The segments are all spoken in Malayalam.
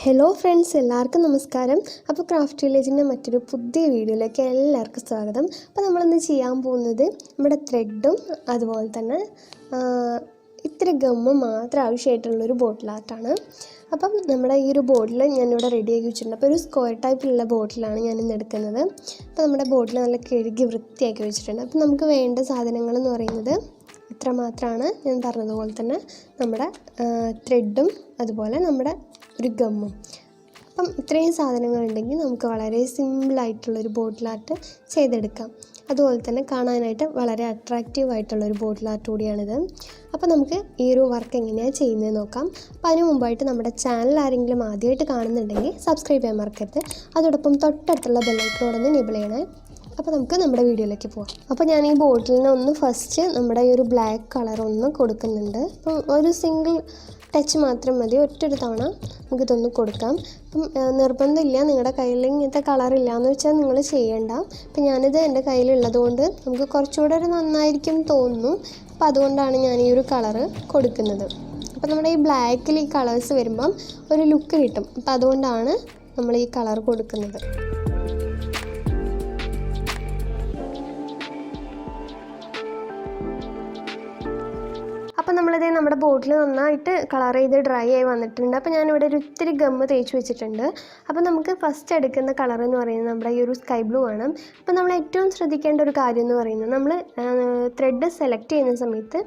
ഹലോ ഫ്രണ്ട്സ്, എല്ലാവർക്കും നമസ്കാരം. അപ്പോൾ ക്രാഫ്റ്റ് വില്ലേജിൻ്റെ മറ്റൊരു പുതിയ വീഡിയോയിലേക്ക് എല്ലാവർക്കും സ്വാഗതം. അപ്പോൾ നമ്മളിന്ന് ചെയ്യാൻ പോകുന്നത് നമ്മുടെ ത്രെഡും അതുപോലെ തന്നെ ഇത്തിരി ഗമ്മും മാത്രം ആവശ്യമായിട്ടുള്ളൊരു ബോട്ടിൽ ആർട്ടാണ്. അപ്പം നമ്മുടെ ഈ ഒരു ബോട്ടിൽ ഞാനിവിടെ റെഡിയാക്കി വെച്ചിട്ടുണ്ട്. അപ്പോൾ ഒരു സ്ക്വയർ ടൈപ്പിലുള്ള ബോട്ടിലാണ് ഞാനിന്ന് എടുക്കുന്നത്. അപ്പോൾ നമ്മുടെ ബോട്ടിൽ നല്ല കഴുകി വൃത്തിയാക്കി വെച്ചിട്ടുണ്ട്. അപ്പോൾ നമുക്ക് വേണ്ട സാധനങ്ങൾ എന്ന് പറയുന്നത് ഇത്ര മാത്രമാണ്. ഞാൻ പറഞ്ഞതുപോലെ തന്നെ നമ്മുടെ ത്രെഡും അതുപോലെ നമ്മുടെ ഒരു ഗമ്മും. അപ്പം ഇത്രയും സാധനങ്ങളുണ്ടെങ്കിൽ നമുക്ക് വളരെ സിമ്പിളായിട്ടുള്ളൊരു ബോട്ടിൽ ആർട്ട് ചെയ്തെടുക്കാം. അതുപോലെ തന്നെ കാണാനായിട്ട് വളരെ അട്രാക്റ്റീവ് ആയിട്ടുള്ളൊരു ബോട്ടിൽ ആർട്ട് കൂടിയാണിത്. അപ്പോൾ നമുക്ക് ഈ ഒരു വർക്ക് എങ്ങനെയാണ് ചെയ്യുന്നത് നോക്കാം. അപ്പോൾ അതിന് മുമ്പായിട്ട് നമ്മുടെ ചാനൽ ആരെങ്കിലും ആദ്യമായിട്ട് കാണുന്നുണ്ടെങ്കിൽ സബ്സ്ക്രൈബ് ചെയ്യാൻ മറക്കരുത്. അതോടൊപ്പം തൊട്ടടുത്തുള്ള ബെല്ലൈക്കണോടൊന്ന് എനേബിൾ ചെയ്യണേ. അപ്പോൾ നമുക്ക് നമ്മുടെ വീഡിയോയിലേക്ക് പോകാം. അപ്പോൾ ഞാൻ ഈ ബോട്ടിലിന് ഒന്ന് ഫസ്റ്റ് നമ്മുടെ ഈ ഒരു ബ്ലാക്ക് കളർ ഒന്ന് കൊടുക്കുന്നുണ്ട്. അപ്പം ഒരു സിംഗിൾ ടച്ച് മാത്രം മതി, ഒറ്റൊരു തവണ നമുക്കിതൊന്ന് കൊടുക്കാം. അപ്പം നിർബന്ധമില്ല, നിങ്ങളുടെ കയ്യിൽ ഇങ്ങനത്തെ കളറില്ല എന്ന് വെച്ചാൽ നിങ്ങൾ ചെയ്യേണ്ട. അപ്പം ഞാനിത് എൻ്റെ കയ്യിലുള്ളത് കൊണ്ട് നമുക്ക് കുറച്ചുകൂടെ ഒരു നന്നായിരിക്കും തോന്നുന്നു. അപ്പം അതുകൊണ്ടാണ് ഞാൻ ഈ ഒരു കളറ് കൊടുക്കുന്നത്. അപ്പം നമ്മുടെ ഈ ബ്ലാക്കിൽ ഈ കളേഴ്സ് വരുമ്പം ഒരു ലുക്ക് കിട്ടും. അപ്പം അതുകൊണ്ടാണ് നമ്മൾ ഈ കളർ കൊടുക്കുന്നത്. അപ്പോൾ നമ്മളിത് നമ്മുടെ ബോട്ടിൽ നന്നായിട്ട് കളർ ചെയ്ത് ഡ്രൈ ആയി വന്നിട്ടുണ്ട്. അപ്പോൾ ഞാനിവിടെ ഒരു ഇത്തിരി ഗമ്മ് തേച്ച് വെച്ചിട്ടുണ്ട്. അപ്പോൾ നമുക്ക് ഫസ്റ്റ് എടുക്കുന്ന കളർ എന്ന് പറയുന്നത് നമ്മുടെ ഈ ഒരു സ്കൈ ബ്ലൂ ആണ്. അപ്പോൾ നമ്മൾ ഏറ്റവും ശ്രദ്ധിക്കേണ്ട ഒരു കാര്യം എന്ന് പറയുന്നത്, നമ്മൾ ത്രെഡ് സെലക്ട് ചെയ്യുന്ന സമയത്ത്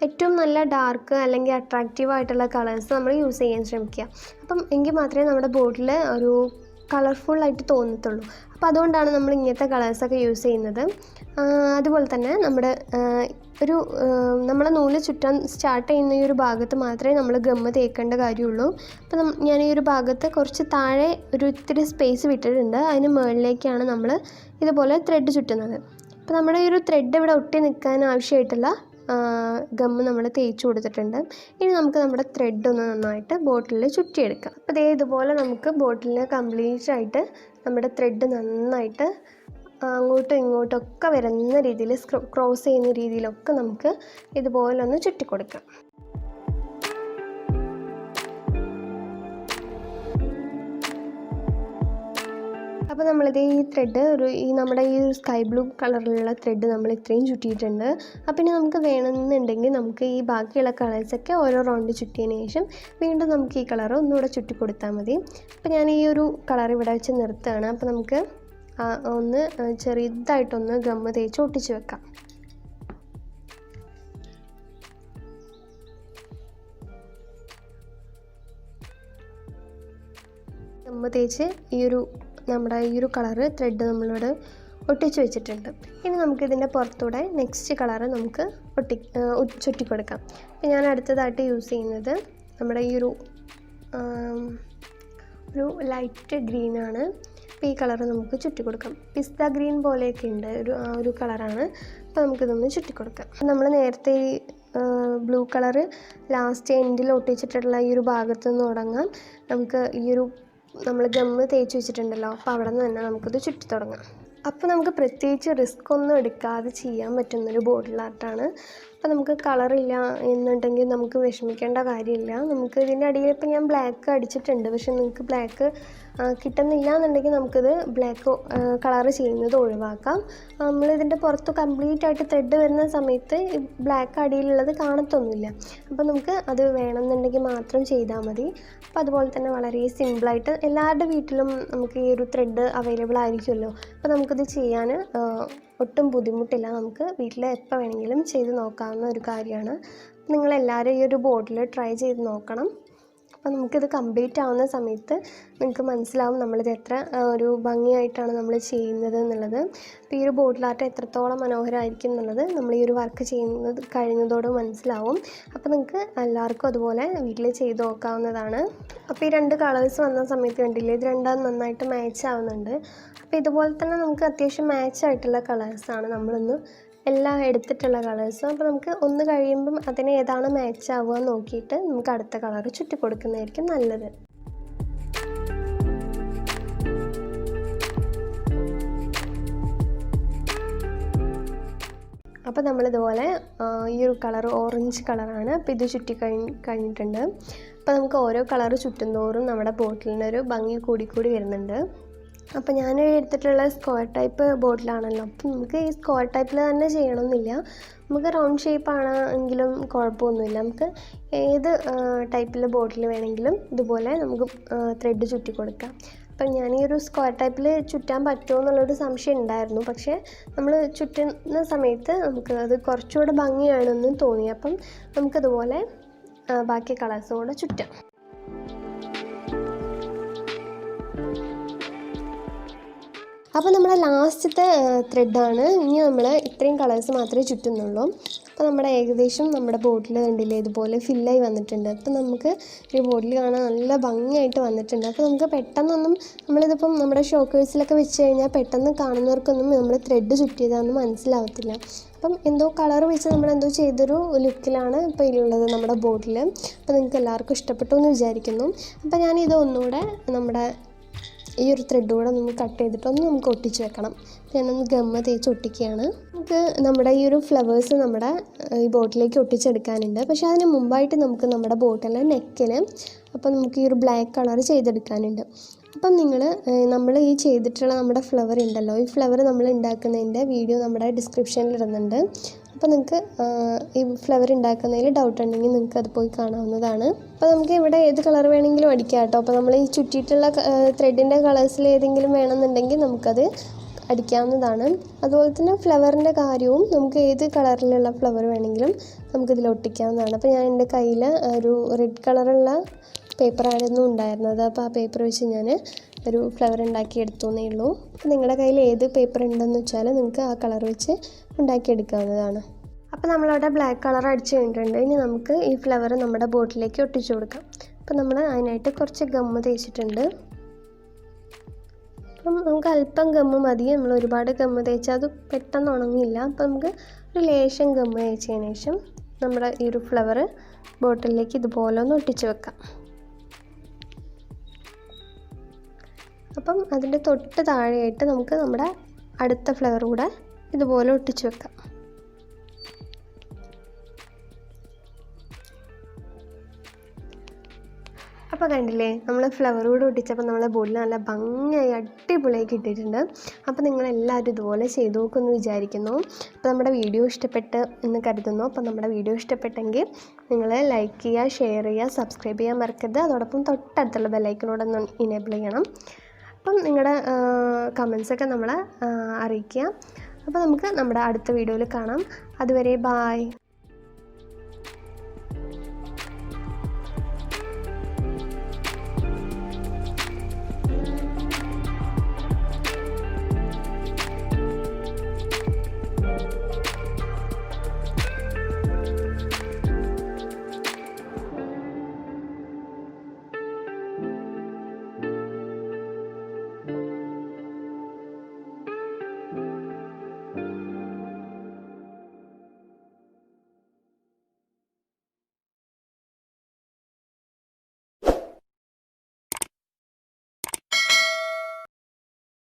ഏറ്റവും നല്ല ഡാർക്ക് അല്ലെങ്കിൽ അട്രാക്റ്റീവ് ആയിട്ടുള്ള കളേഴ്സ് നമ്മൾ യൂസ് ചെയ്യാൻ ശ്രമിക്കുക. അപ്പം എങ്കിൽ മാത്രമേ നമ്മുടെ ബോട്ടിൽ ഒരു കളർഫുള്ളായിട്ട് തോന്നത്തുള്ളൂ. അപ്പോൾ അതുകൊണ്ടാണ് നമ്മൾ ഇങ്ങനത്തെ കളേഴ്സൊക്കെ യൂസ് ചെയ്യുന്നത്. അതുപോലെ തന്നെ നമ്മുടെ നമ്മളെ നൂല് ചുറ്റാൻ സ്റ്റാർട്ട് ചെയ്യുന്ന ഈ ഒരു ഭാഗത്ത് മാത്രമേ നമ്മൾ ഗമ്മ് തേക്കേണ്ട കാര്യമുള്ളൂ. അപ്പോൾ ഞാൻ ഈ ഒരു ഭാഗത്ത് കുറച്ച് താഴെ ഒരു ഇത്തിരി സ്പേസ് വിട്ടിട്ടുണ്ട്. അതിന് മുകളിലേക്കാണ് നമ്മൾ ഇതുപോലെ ത്രെഡ് ചുറ്റുന്നത്. അപ്പോൾ നമ്മുടെ ഈ ഒരു ത്രെഡ് ഇവിടെ ഒട്ടി നിൽക്കാൻ ആവശ്യമായിട്ടുള്ള ഗമ്മ് നമ്മൾ തേച്ച് കൊടുത്തിട്ടുണ്ട്. ഇനി നമുക്ക് നമ്മുടെ ത്രെഡ് ഒന്ന് നന്നായിട്ട് ബോട്ടിലിൽ ചുറ്റിയെടുക്കാം. അപ്പോൾ ഇതുപോലെ നമുക്ക് ബോട്ടിലിന് കംപ്ലീറ്റ് ആയിട്ട് നമ്മുടെ ത്രെഡ് നന്നായിട്ട് അങ്ങോട്ടും ഇങ്ങോട്ടും ഒക്കെ വരുന്ന രീതിയിൽ, ക്രോസ് ചെയ്യുന്ന രീതിയിലൊക്കെ നമുക്ക് ഇതുപോലെ ഒന്ന് ചുറ്റിക്കൊടുക്കാം. അപ്പോൾ നമ്മളിത് ഈ ത്രെഡ് നമ്മുടെ ഈ സ്കൈ ബ്ലൂ കളറിലുള്ള ത്രെഡ് നമ്മൾ ഇത്രയും ചുറ്റിയിട്ടുണ്ട്. അപ്പോൾ ഇനി നമുക്ക് വേണമെന്നുണ്ടെങ്കിൽ നമുക്ക് ഈ ബാക്കിയുള്ള കളേഴ്സൊക്കെ ഓരോ റൗണ്ട് ചുറ്റിയതിന് ശേഷം വീണ്ടും നമുക്ക് ഈ കളർ ഒന്നുകൂടെ ചുറ്റി കൊടുത്താൽ മതി. അപ്പോൾ ഞാൻ ഈ ഒരു കളർ ഇവിടെ വെച്ച് നിർത്തുകയാണ്. അപ്പോൾ നമുക്ക് ഒന്ന് ചെറുതായിട്ടൊന്ന് ഗമ്മ് തേച്ച് ഒട്ടിച്ച് വെക്കാം. ഗമ്മ് തേച്ച് നമ്മുടെ ഈ ഒരു കളറ് ത്രെഡ് നമ്മളിവിടെ ഒട്ടിച്ച് വെച്ചിട്ടുണ്ട്. ഇനി നമുക്കിതിൻ്റെ പുറത്തൂടെ നെക്സ്റ്റ് കളറ് നമുക്ക് ചുറ്റിക്കൊടുക്കാം. അപ്പോൾ ഞാൻ അടുത്തതായിട്ട് യൂസ് ചെയ്യുന്നത് നമ്മുടെ ഈ ഒരു ലൈറ്റ് ഗ്രീനാണ്. അപ്പോൾ ഈ കളറ് നമുക്ക് ചുറ്റിക്കൊടുക്കാം. പിസ്ത ഗ്രീൻ പോലെയൊക്കെ ഉണ്ട്, ഒരു കളറാണ്. അപ്പോൾ നമുക്കിതൊന്ന് ചുറ്റിക്കൊടുക്കാം. നമ്മൾ നേരത്തെ ഈ ബ്ലൂ കളറ് ലാസ്റ്റ് എൻഡിൽ ഒട്ടിച്ചിട്ടുള്ള ഈ ഒരു ഭാഗത്തു നിന്ന് തുടങ്ങാം. നമുക്ക് നമ്മൾ ഗമ്മ് തേച്ച് വെച്ചിട്ടുണ്ടല്ലോ, അപ്പോൾ അവിടെ നിന്ന് തന്നെ നമുക്കിത് ചുറ്റി തുടങ്ങാം. അപ്പോൾ നമുക്ക് പ്രത്യേകിച്ച് റിസ്ക് ഒന്നും എടുക്കാതെ ചെയ്യാൻ പറ്റുന്നൊരു ബോട്ടിൽ ആർട്ടാണ്. അപ്പോൾ നമുക്ക് കളറില്ല എന്നുണ്ടെങ്കിൽ നമുക്ക് വിഷമിക്കേണ്ട കാര്യമില്ല. നമുക്ക് ഇതിൻ്റെ അടിയിൽ ഇപ്പോൾ ഞാൻ ബ്ലാക്ക് അടിച്ചിട്ടുണ്ട്, പക്ഷെ നിങ്ങൾക്ക് ബ്ലാക്ക് കിട്ടുന്നില്ല എന്നുണ്ടെങ്കിൽ നമുക്കിത് ബ്ലാക്ക് കളറ് ചെയ്യുന്നത് ഒഴിവാക്കാം. നമ്മളിതിൻ്റെ പുറത്ത് കംപ്ലീറ്റ് ആയിട്ട് ത്രെഡ് വരുന്ന സമയത്ത് ബ്ലാക്ക് അടിയിലുള്ളത് കാണത്തൊന്നുമില്ല. അപ്പോൾ നമുക്ക് അത് വേണമെന്നുണ്ടെങ്കിൽ മാത്രം ചെയ്താൽ മതി. അപ്പോൾ അതുപോലെ തന്നെ വളരെ സിമ്പിളായിട്ട് എല്ലാവരുടെ വീട്ടിലും നമുക്ക് ഈ ഒരു ത്രെഡ് അവൈലബിൾ ആയിരിക്കുമല്ലോ. അപ്പോൾ നമുക്കിത് ചെയ്യാൻ ഒട്ടും ബുദ്ധിമുട്ടില്ല. നമുക്ക് വീട്ടിൽ എപ്പോൾ വേണമെങ്കിലും ചെയ്ത് നോക്കാവുന്ന ഒരു കാര്യമാണ്. നിങ്ങളെല്ലാവരും ഈ ഒരു ബോട്ടിൽ ട്രൈ ചെയ്ത് നോക്കണം. അപ്പോൾ നമുക്കിത് കംപ്ലീറ്റ് ആവുന്ന സമയത്ത് നിങ്ങൾക്ക് മനസ്സിലാവും നമ്മളിത് എത്ര ഒരു ഭംഗിയായിട്ടാണ് നമ്മൾ ചെയ്യുന്നത് എന്നുള്ളത്. അപ്പോൾ ഈ ഒരു ബോട്ടിൽ ആർട്ട് എത്രത്തോളം മനോഹരമായിരിക്കും എന്നുള്ളത് നമ്മൾ ഈ ഒരു വർക്ക് ചെയ്യുന്നത് കഴിഞ്ഞതോടെ മനസ്സിലാവും. അപ്പോൾ നിങ്ങൾക്ക് എല്ലാവർക്കും അതുപോലെ വീട്ടിൽ ചെയ്ത് നോക്കാവുന്നതാണ്. അപ്പോൾ ഈ രണ്ട് കളേഴ്സ് വന്ന സമയത്ത് കണ്ടില്ലേ, ഇത് രണ്ടും നന്നായിട്ട് മാച്ച് ആവുന്നുണ്ട്. അപ്പോൾ ഇതുപോലെ തന്നെ നമുക്ക് അത്യാവശ്യം മാച്ച് ആയിട്ടുള്ള കളേഴ്സാണ് നമ്മളിന്ന് എല്ലാം എടുത്തിട്ടുള്ള കളേഴ്സും. അപ്പോൾ നമുക്ക് ഒന്ന് കഴിയുമ്പം അതിന് ഏതാണ് മാച്ച് ആവുക നോക്കിയിട്ട് നമുക്ക് അടുത്ത കളർ ചുറ്റി കൊടുക്കുന്നതായിരിക്കും നല്ലത്. അപ്പോൾ നമ്മളിതുപോലെ ഈ ഒരു കളർ ഓറഞ്ച് കളറാണ്. അപ്പോൾ ഇത് ചുറ്റി കഴിഞ്ഞിട്ടുണ്ട്. അപ്പോൾ നമുക്ക് ഓരോ കളർ ചുറ്റുന്തോറും നമ്മുടെ ബോട്ടിലിനൊരു ഭംഗി കൂടിക്കൂടി വരുന്നുണ്ട്. അപ്പോൾ ഞാൻ എടുത്തിട്ടുള്ള സ്ക്വയർ ടൈപ്പ് ബോട്ടിലാണല്ലോ, അപ്പം നമുക്ക് ഈ സ്ക്വയർ ടൈപ്പിൽ തന്നെ ചെയ്യണമെന്നില്ല. നമുക്ക് റൗണ്ട് ഷേപ്പാണ് എങ്കിലും കുഴപ്പമൊന്നുമില്ല. നമുക്ക് ഏത് ടൈപ്പിലെ ബോട്ടിൽ വേണമെങ്കിലും ഇതുപോലെ നമുക്ക് ത്രെഡ് ചുറ്റി കൊടുക്കാം. അപ്പം ഞാൻ ഈ ഒരു സ്ക്വയർ ടൈപ്പിൽ ചുറ്റാൻ പറ്റുമോ എന്നുള്ളൊരു സംശയം ഉണ്ടായിരുന്നു. പക്ഷേ നമ്മൾ ചുറ്റുന്ന സമയത്ത് നമുക്ക് അത് കുറച്ചുകൂടെ ഭംഗിയാണെന്ന് തോന്നി. അപ്പം നമുക്കതുപോലെ ബാക്കി കളേഴ്സോടെ ചുറ്റാം. അപ്പോൾ നമ്മുടെ ലാസ്റ്റത്തെ ത്രെഡാണ്. ഇനി നമ്മൾ ഇത്രയും കളേഴ്സ് മാത്രമേ ചുറ്റുന്നുള്ളൂ. അപ്പോൾ നമ്മുടെ ഏകദേശം നമ്മുടെ ബോട്ടിൽ കണ്ടില്ലേ ഇതുപോലെ ഫില്ലായി വന്നിട്ടുണ്ട്. അപ്പോൾ നമുക്ക് ഈ ബോട്ടിൽ കാണാൻ നല്ല ഭംഗിയായിട്ട് വന്നിട്ടുണ്ട്. അപ്പോൾ നമുക്ക് പെട്ടെന്നൊന്നും നമ്മളിതിപ്പം നമ്മുടെ ഷോക്കേഴ്സിലൊക്കെ വെച്ച് കഴിഞ്ഞാൽ പെട്ടെന്ന് കാണുന്നവർക്കൊന്നും നമ്മൾ ത്രെഡ് ചുറ്റിയതാണെന്ന് മനസ്സിലാവത്തില്ല. അപ്പം എന്തോ കളർ വെച്ച് നമ്മളെന്തോ ചെയ്തൊരു ലുക്കിലാണ് ഇപ്പോൾ ഇതിലുള്ളത് നമ്മുടെ ബോട്ടിൽ. അപ്പോൾ നിങ്ങൾക്ക് എല്ലാവർക്കും ഇഷ്ടപ്പെട്ടു എന്ന് വിചാരിക്കുന്നു. അപ്പോൾ ഞാനിത് ഒന്നുകൂടെ നമ്മുടെ ഈ ഒരു ത്രെഡ് കൂടെ നമുക്ക് കട്ട് ചെയ്തിട്ടൊന്ന് നമുക്ക് ഒട്ടിച്ച് വെക്കണം. ഞാനൊന്ന് ഗമ്മ തേച്ച് ഒട്ടിക്കുകയാണ്. നമുക്ക് നമ്മുടെ ഈ ഒരു ഫ്ലവേഴ്സ് നമ്മുടെ ഈ ബോട്ടിലേക്ക് ഒട്ടിച്ചെടുക്കാനുണ്ട്. പക്ഷേ അതിന് മുമ്പായിട്ട് നമുക്ക് നമ്മുടെ ബോട്ടിലെ നെക്കിൽ അപ്പോൾ നമുക്ക് ഈ ഒരു ബ്ലാക്ക് കളർ ചെയ്തെടുക്കാനുണ്ട്. അപ്പം നമ്മൾ ഈ ചെയ്തിട്ടുള്ള നമ്മുടെ ഫ്ലവർ ഉണ്ടല്ലോ, ഈ ഫ്ലവർ നമ്മൾ ഉണ്ടാക്കുന്നതിൻ്റെ വീഡിയോ നമ്മുടെ ഡിസ്ക്രിപ്ഷനിൽ ഇടുന്നുണ്ട്. അപ്പോൾ നിങ്ങൾക്ക് ഈ ഫ്ലവർ ഉണ്ടാക്കുന്നതിൽ ഡൗട്ട് ഉണ്ടെങ്കിൽ നിങ്ങൾക്ക് അത് പോയി കാണാവുന്നതാണ്. അപ്പോൾ നമുക്ക് ഇവിടെ ഏത് കളർ വേണമെങ്കിലും അടിക്കാം കേട്ടോ. അപ്പോൾ നമ്മൾ ഈ ചുറ്റിയിട്ടുള്ള ത്രെഡിൻ്റെ കളേഴ്സിൽ ഏതെങ്കിലും വേണമെന്നുണ്ടെങ്കിൽ നമുക്കത് അടിക്കാവുന്നതാണ്. അതുപോലെ തന്നെ ഫ്ലവറിൻ്റെ കാര്യവും നമുക്ക് ഏത് കളറിലുള്ള ഫ്ലവർ വേണമെങ്കിലും നമുക്കിതിൽ ഒട്ടിക്കാവുന്നതാണ്. അപ്പോൾ ഞാൻ എൻ്റെ കയ്യിൽ ഒരു റെഡ് കളറുള്ള പേപ്പറായിരുന്നു ഉണ്ടായിരുന്നത്. അപ്പോൾ ആ പേപ്പർ വെച്ച് ഞാൻ ഒരു ഫ്ലവർ ഉണ്ടാക്കിയെടുത്തേ ഉള്ളൂ. അപ്പോൾ നിങ്ങളുടെ കയ്യിൽ ഏത് പേപ്പർ ഉണ്ടെന്ന് വെച്ചാൽ നിങ്ങൾക്ക് ആ കളർ വെച്ച് ഉണ്ടാക്കിയെടുക്കാവുന്നതാണ്. അപ്പോൾ നമ്മളവിടെ ബ്ലാക്ക് കളർ അടിച്ച് കഴിഞ്ഞിട്ടുണ്ട്. ഇനി നമുക്ക് ഈ ഫ്ലവർ നമ്മുടെ ബോട്ടിലേക്ക് ഒട്ടിച്ചു കൊടുക്കാം. അപ്പോൾ നമ്മൾ അതിനായിട്ട് കുറച്ച് ഗമ്മ് തേച്ചിട്ടുണ്ട്. അപ്പം നമുക്ക് അല്പം ഗമ്മ് മതി. നമ്മൾ ഒരുപാട് ഗമ്മ് തേച്ചാൽ അത് പെട്ടെന്ന് ഉണങ്ങില്ല. അപ്പോൾ നമുക്ക് ഒരു ലേശം ഗമ്മ് തേച്ചതിന് ശേഷം നമ്മുടെ ഈ ഒരു ഫ്ലവർ ബോട്ടിലേക്ക് ഇതുപോലെ ഒന്ന് ഒട്ടിച്ച് വെക്കാം. അപ്പം അതിൻ്റെ തൊട്ട് താഴെയായിട്ട് നമുക്ക് നമ്മുടെ അടുത്ത ഫ്ലവർ കൂടെ ഇതുപോലെ ഒട്ടിച്ച് വെക്കാം. അപ്പോൾ കണ്ടില്ലേ, നമ്മൾ ഫ്ലവർ കൂടെ ഒട്ടിച്ചപ്പോൾ നമ്മളെ ബോട്ടിൽ നല്ല ഭംഗിയായി അടിപൊളിയായി കിട്ടിയിട്ടുണ്ട്. അപ്പോൾ നിങ്ങളെല്ലാവരും ഇതുപോലെ ചെയ്തു നോക്കുമെന്ന് വിചാരിക്കുന്നു. അപ്പോൾ നമ്മുടെ വീഡിയോ ഇഷ്ടപ്പെട്ട് എന്ന് കരുതുന്നു. അപ്പോൾ നമ്മുടെ വീഡിയോ ഇഷ്ടപ്പെട്ടെങ്കിൽ നിങ്ങൾ ലൈക്ക് ചെയ്യുക, ഷെയർ ചെയ്യുക, സബ്സ്ക്രൈബ് ചെയ്യാൻ മറക്കരുത്. അതോടൊപ്പം തൊട്ടടുത്തുള്ള ബെല്ലൈക്കനോടൊന്ന് ഇനേബിൾ ചെയ്യണം. അപ്പം നിങ്ങളുടെ കമൻസൊക്കെ നമ്മളെ അറിയിക്കുക. അപ്പോൾ നമുക്ക് നമ്മുടെ അടുത്ത വീഡിയോയിൽ കാണാം. അതുവരെ ബായ്.